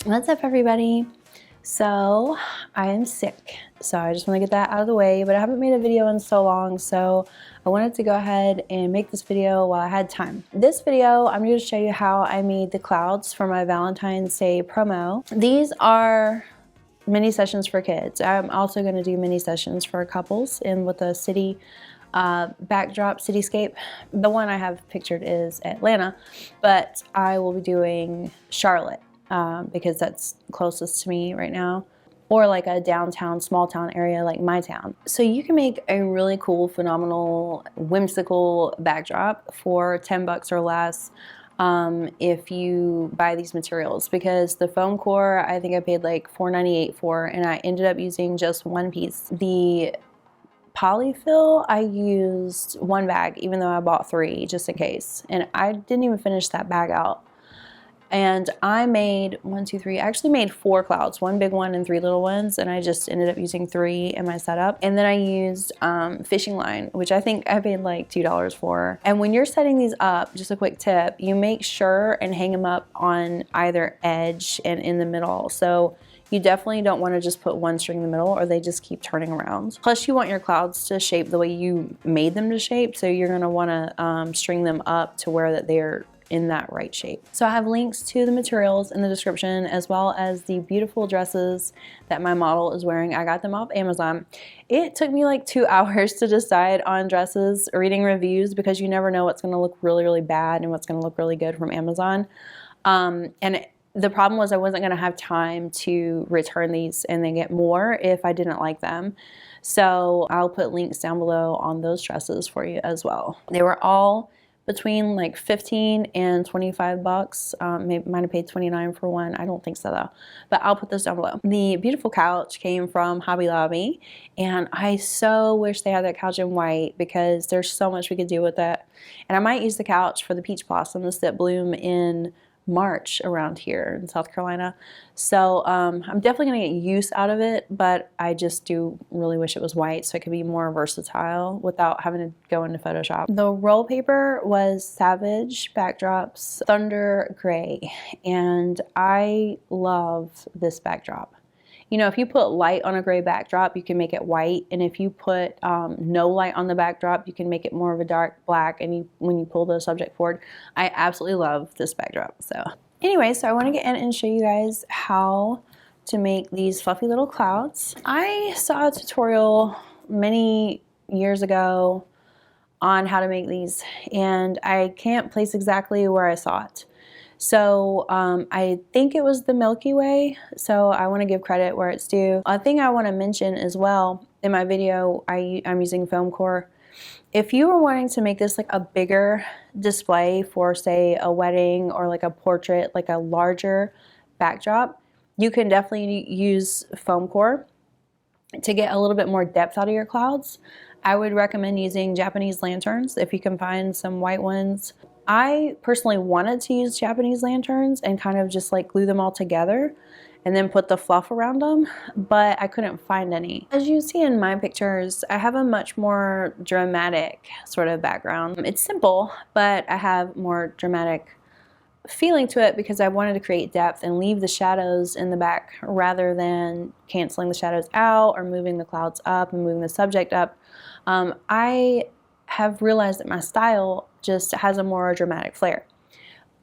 What's up, everybody? So I am sick, so I just want to get that out of the way, but I haven't made a video in so long, so I wanted to go ahead and make this video while I had time. This video, I'm going to show you how I made the clouds for my Valentine's Day promo. These are mini sessions for kids. I'm also going to do mini sessions for couples and with a city backdrop cityscape. The one I have pictured is Atlanta, but I will be doing Charlotte because that's closest to me right now, or like a downtown small town area like my town. So you can make a really cool, phenomenal, whimsical backdrop for 10 bucks or less if you buy these materials, because the foam core I think I paid like $4.98 for, and I ended up using just one piece. The polyfill, I used one bag, even though I bought 3 just in case, and I didn't even finish that bag out. And I made 1, 2, 3, I actually made 4 clouds, 1 big one and 3 little ones, and I just ended up using 3 in my setup. And then I used fishing line, which I think I paid like $2 for. And when you're setting these up, just a quick tip, you make sure and hang them up on either edge and in the middle. So you definitely don't want to just put one string in the middle, or they just keep turning around. Plus you want your clouds to shape the way you made them to shape, so you're going to want to string them up to where that they're in that right shape. So I have links to the materials in the description, as well as the beautiful dresses that my model is wearing. I got them off Amazon. It took me like 2 hours to decide on dresses, reading reviews, because you never know what's going to look really, really bad and what's going to look really good from Amazon. The problem was I wasn't going to have time to return these and then get more if I didn't like them. So I'll put links down below on those dresses for you as well. They were all between like 15 and 25 bucks. Maybe might have paid 29 for one. I don't think so though, but I'll put this down below. The beautiful couch came from Hobby Lobby, and I so wish they had that couch in white because there's so much we could do with it. And I might use the couch for the peach blossoms that bloom in March around here in South Carolina. So I'm definitely gonna get use out of it, but I just do really wish it was white so it could be more versatile without having to go into Photoshop. The roll paper was Savage Backdrops Thunder Gray, and I love this backdrop. You know, if you put light on a gray backdrop, you can make it white. And if you put no light on the backdrop, you can make it more of a dark black. And when you pull the subject forward, I absolutely love this backdrop. So anyway, so I want to get in and show you guys how to make these fluffy little clouds. I saw a tutorial many years ago on how to make these, and I can't place exactly where I saw it. So I think it was the Milky Way, so I want to give credit where it's due. A thing I want to mention as well, in my video I'm using foam core. If you were wanting to make this like a bigger display for, say, a wedding or like a portrait, like a larger backdrop, you can definitely use foam core to get a little bit more depth out of your clouds. I would recommend using Japanese lanterns if you can find some white ones. I personally wanted to use Japanese lanterns and kind of just like glue them all together and then put the fluff around them, but I couldn't find any. As you see in my pictures, I have a much more dramatic sort of background. It's simple, but I have more dramatic feeling to it because I wanted to create depth and leave the shadows in the back rather than canceling the shadows out or moving the clouds up and moving the subject up. I have realized that my style just has a more dramatic flair.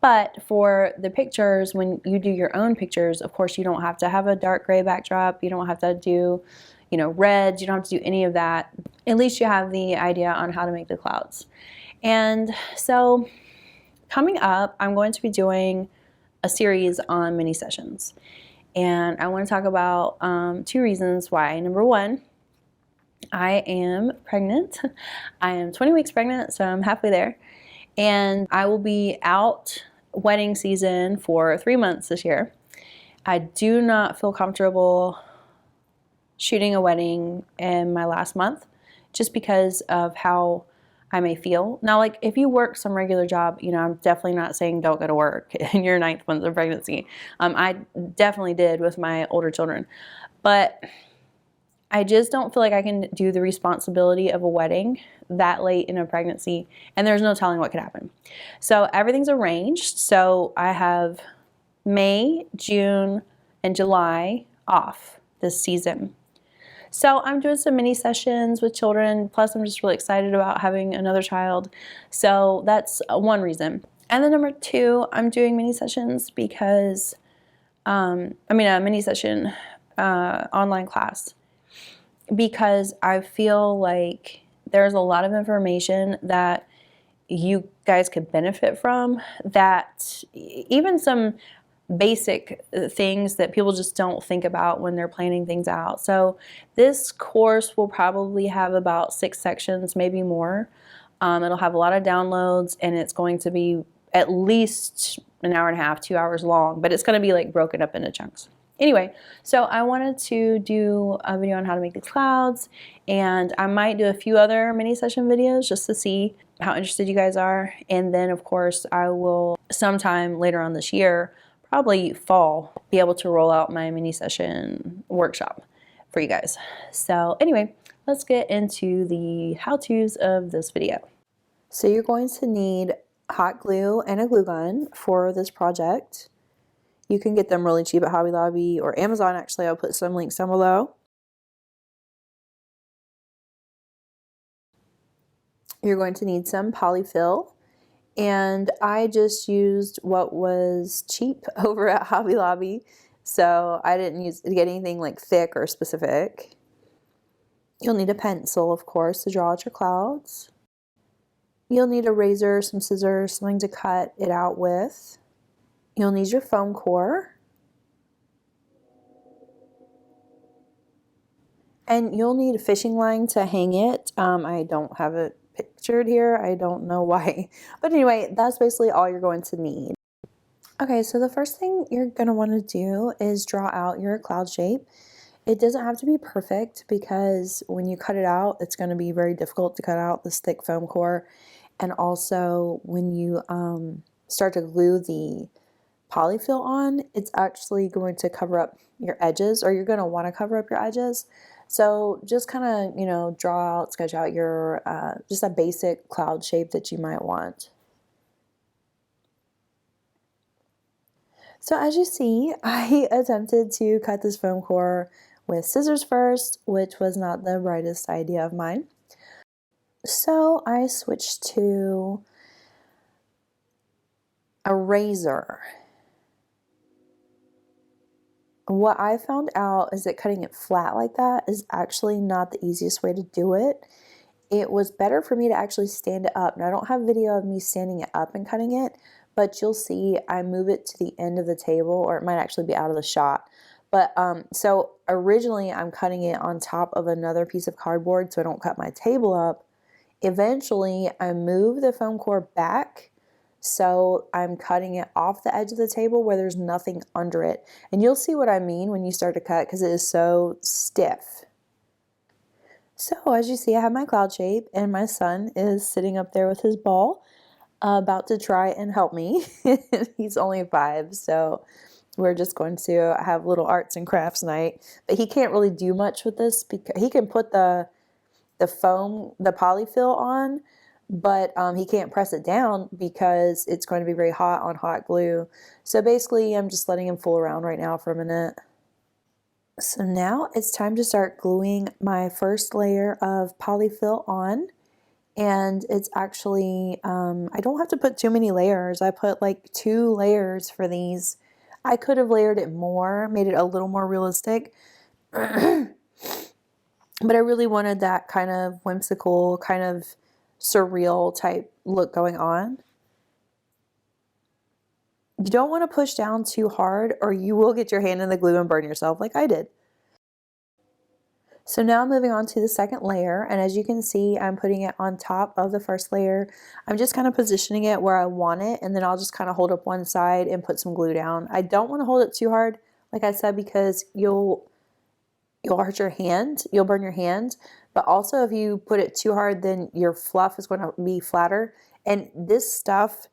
But for the pictures, when you do your own pictures, of course you don't have to have a dark gray backdrop, you don't have to do, you know, reds, you don't have to do any of that. At least you have the idea on how to make the clouds. And so coming up, I'm going to be doing a series on mini sessions. And I want to talk about 2 reasons why. Number 1, I am pregnant. I am 20 weeks pregnant, so I'm halfway there. And I will be out wedding season for 3 months this year. I do not feel comfortable shooting a wedding in my last month just because of how I may feel. Now, like if you work some regular job, you know, I'm definitely not saying don't go to work in your 9th month of pregnancy. I definitely did with my older children, but I just don't feel like I can do the responsibility of a wedding that late in a pregnancy, and there's no telling what could happen. So everything's arranged. So I have May, June, and July off this season. So I'm doing some mini sessions with children, plus I'm just really excited about having another child. So that's one reason. And then number two, I'm doing mini sessions because, a mini session online class, because I feel like there's a lot of information that you guys could benefit from, that even some basic things that people just don't think about when they're planning things out. So this course will probably have about 6 sections, maybe more. It'll have a lot of downloads, and it's going to be at least an hour and a half, 2 hours long, but it's going to be like broken up into chunks. Anyway, so I wanted to do a video on how to make these clouds, and I might do a few other mini session videos just to see how interested you guys are. And then of course I will sometime later on this year, probably fall, be able to roll out my mini session workshop for you guys. So anyway, let's get into the how-tos of this video. So you're going to need hot glue and a glue gun for this project. You can get them really cheap at Hobby Lobby or Amazon. Actually, I'll put some links down below. You're going to need some polyfill, and I just used what was cheap over at Hobby Lobby, so I didn't get anything like thick or specific. You'll need a pencil, of course, to draw out your clouds. You'll need a razor, some scissors, something to cut it out with. You'll need your foam core. And you'll need a fishing line to hang it. I don't have it pictured here. I don't know why. But anyway, that's basically all you're going to need. Okay, so the first thing you're going to want to do is draw out your cloud shape. It doesn't have to be perfect, because when you cut it out, it's going to be very difficult to cut out this thick foam core. And also when you start to glue the polyfill on, it's actually going to cover up your edges, or you're going to want to cover up your edges. So just kind of, draw out, sketch out your, just a basic cloud shape that you might want. So as you see, I attempted to cut this foam core with scissors first, which was not the brightest idea of mine. So I switched to a razor. What I found out is that cutting it flat like that is actually not the easiest way to do it. It was better for me to actually stand it up. Now I don't have video of me standing it up and cutting it, but you'll see I move it to the end of the table, or it might actually be out of the shot. But so originally I'm cutting it on top of another piece of cardboard so I don't cut my table up. Eventually I move the foam core back, so I'm cutting it off the edge of the table where there's nothing under it. And you'll see what I mean when you start to cut, because it is so stiff. So as you see, I have my cloud shape, and my son is sitting up there with his ball, about to try and help me. He's only 5, so we're just going to have little arts and crafts night. But he can't really do much with this, because he can put the polyfill on, but he can't press it down because it's going to be very hot on hot glue. So basically I'm just letting him fool around right now for a minute. So now it's time to start gluing my first layer of polyfill on. And it's actually, I don't have to put too many layers. I put like 2 layers for these. I could have layered it more, made it a little more realistic. But I really wanted that kind of whimsical, kind of surreal type look going on. You don't want to push down too hard, or you will get your hand in the glue and burn yourself like I did. So now I'm moving on to the second layer, and as you can see, I'm putting it on top of the first layer. I'm just kind of positioning it where I want it, and then I'll just kind of hold up one side and put some glue down. I don't want to hold it too hard, like I said, because you'll hurt your hand, you'll burn your hand. But also if you put it too hard, then your fluff is going to be flatter. And this stuff,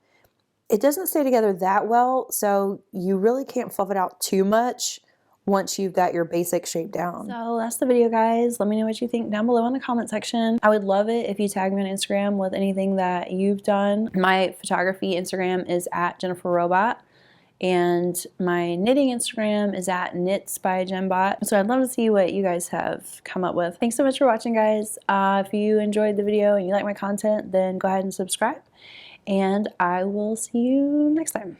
it doesn't stay together that well, so you really can't fluff it out too much once you've got your basic shape down. So that's the video, guys. Let me know what you think down below in the comment section. I would love it if you tag me on Instagram with anything that you've done. My photography Instagram is @JenniferRobot. And my knitting Instagram is at knits by Jenbot. So I'd love to see what you guys have come up with. Thanks so much for watching, guys. If you enjoyed the video and you like my content, then go ahead and subscribe. And I will see you next time.